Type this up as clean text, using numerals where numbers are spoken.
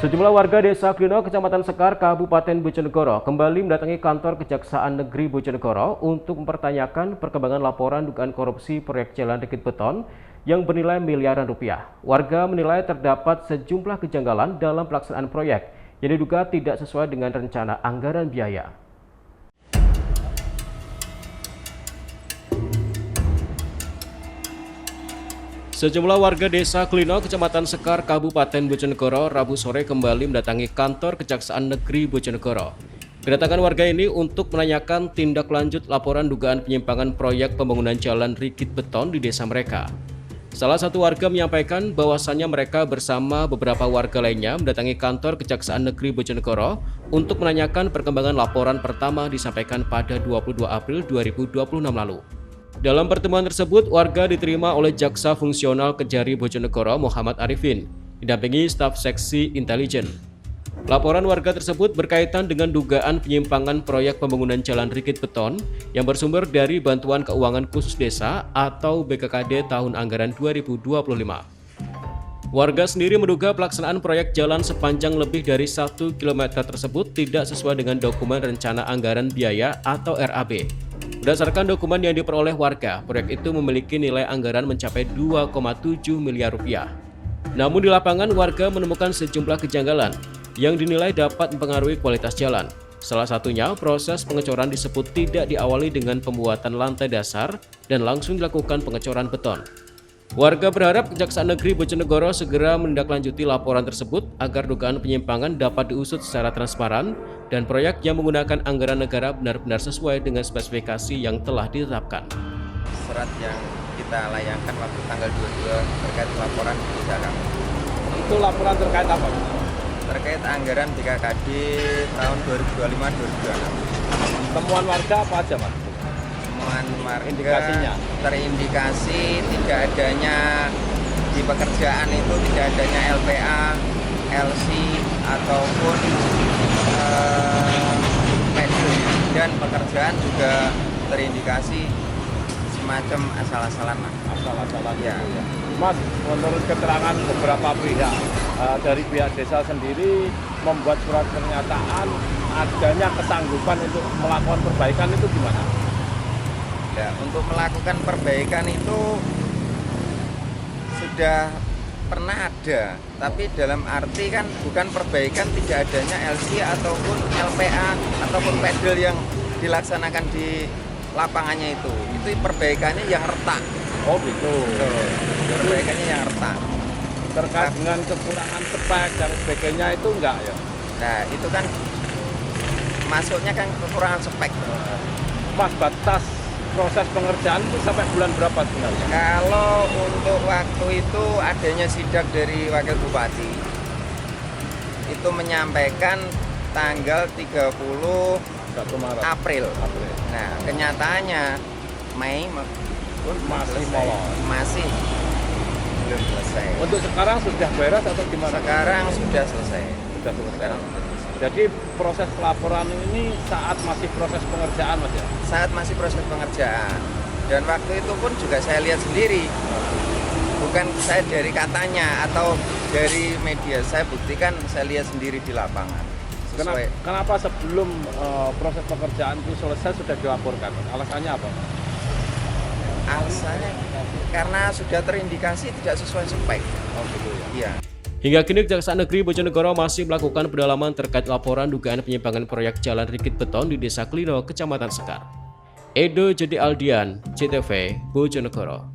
Sejumlah warga Desa Klino, Kecamatan Sekar, Kabupaten Bojonegoro kembali mendatangi kantor Kejaksaan Negeri Bojonegoro untuk mempertanyakan perkembangan laporan dugaan korupsi proyek jalan Rikit Beton yang bernilai miliaran rupiah. Warga menilai terdapat sejumlah kejanggalan dalam pelaksanaan proyek yang diduga tidak sesuai dengan rencana anggaran biaya. Sejumlah warga Desa Klino, Kecamatan Sekar, Kabupaten Bojonegoro, Rabu sore kembali mendatangi kantor Kejaksaan Negeri Bojonegoro. Kedatangan warga ini untuk menanyakan tindak lanjut laporan dugaan penyimpangan proyek pembangunan jalan Rikit Beton di desa mereka. Salah satu warga menyampaikan bahwasannya mereka bersama beberapa warga lainnya mendatangi kantor Kejaksaan Negeri Bojonegoro untuk menanyakan perkembangan laporan pertama disampaikan pada 22 April 2026 lalu. Dalam pertemuan tersebut, warga diterima oleh Jaksa Fungsional Kejari Bojonegoro Muhammad Arifin, didampingi staf seksi intelijen. Laporan warga tersebut berkaitan dengan dugaan penyimpangan proyek pembangunan jalan Rikit Beton yang bersumber dari Bantuan Keuangan Khusus Desa atau BKKD tahun anggaran 2025. Warga sendiri menduga pelaksanaan proyek jalan sepanjang lebih dari 1 km tersebut tidak sesuai dengan dokumen rencana anggaran biaya atau RAB. Berdasarkan dokumen yang diperoleh warga, proyek itu memiliki nilai anggaran mencapai 2,7 miliar rupiah. Namun di lapangan warga menemukan sejumlah kejanggalan yang dinilai dapat mempengaruhi kualitas jalan. Salah satunya, proses pengecoran disebut tidak diawali dengan pembuatan lantai dasar dan langsung dilakukan pengecoran beton. Warga berharap Kejaksaan Negeri Bojonegoro segera menindaklanjuti laporan tersebut agar dugaan penyimpangan dapat diusut secara transparan dan proyek yang menggunakan anggaran negara benar-benar sesuai dengan spesifikasi yang telah ditetapkan. Surat yang kita layangkan waktu tanggal 22 terkait laporan kebijakan. Itu laporan terkait apa? Terkait anggaran BKKD tahun 2025-2026. Temuan warga apa aja, Mas? Temuan warga Indikasinya? Terindikasi tidak adanya di pekerjaan itu tidak adanya LPA, LC ataupun pedel, dan pekerjaan juga terindikasi semacam asal-asalan. Asal-asalan Ya. Mas, menurut keterangan beberapa pihak dari pihak desa sendiri membuat surat pernyataan adanya kesanggupan untuk melakukan perbaikan itu gimana? Ya, untuk melakukan perbaikan itu sudah pernah ada, tapi dalam arti kan bukan perbaikan tidak adanya LC ataupun LPA ataupun pedel yang dilaksanakan di lapangannya itu perbaikannya yang retak. Oh gitu. Perbaikannya yang retak. Terkait dengan kekurangan spek dan sebagainya itu enggak ya? Nah, itu kan masuknya kan kekurangan spek. Mas, batas proses pengerjaan itu sampai bulan berapa sebenarnya? Kalau untuk waktu itu adanya sidak dari Wakil Bupati, itu menyampaikan tanggal 30 April. Nah, kenyataannya Mei pun masih belum selesai. Untuk sekarang sudah beres atau gimana? Sekarang sudah selesai. Sudah selesai. Jadi proses pelaporan ini saat masih proses pengerjaan, Mas ya? Saat masih proses pengerjaan. Dan waktu itu pun juga saya lihat sendiri. Bukan saya dari katanya atau dari media, saya buktikan, saya lihat sendiri di lapangan. Kenapa sebelum proses pekerjaan itu selesai sudah dilaporkan? Alasannya apa? Alasannya karena sudah terindikasi tidak sesuai spek. Oh gitu ya? Iya. Hingga kini Kejaksaan Negeri Bojonegoro masih melakukan pendalaman terkait laporan dugaan penyimpangan proyek jalan Rikit Beton di Desa Klino, Kecamatan Sekar. Edo Jadi Aldian, CTV, Bojonegoro.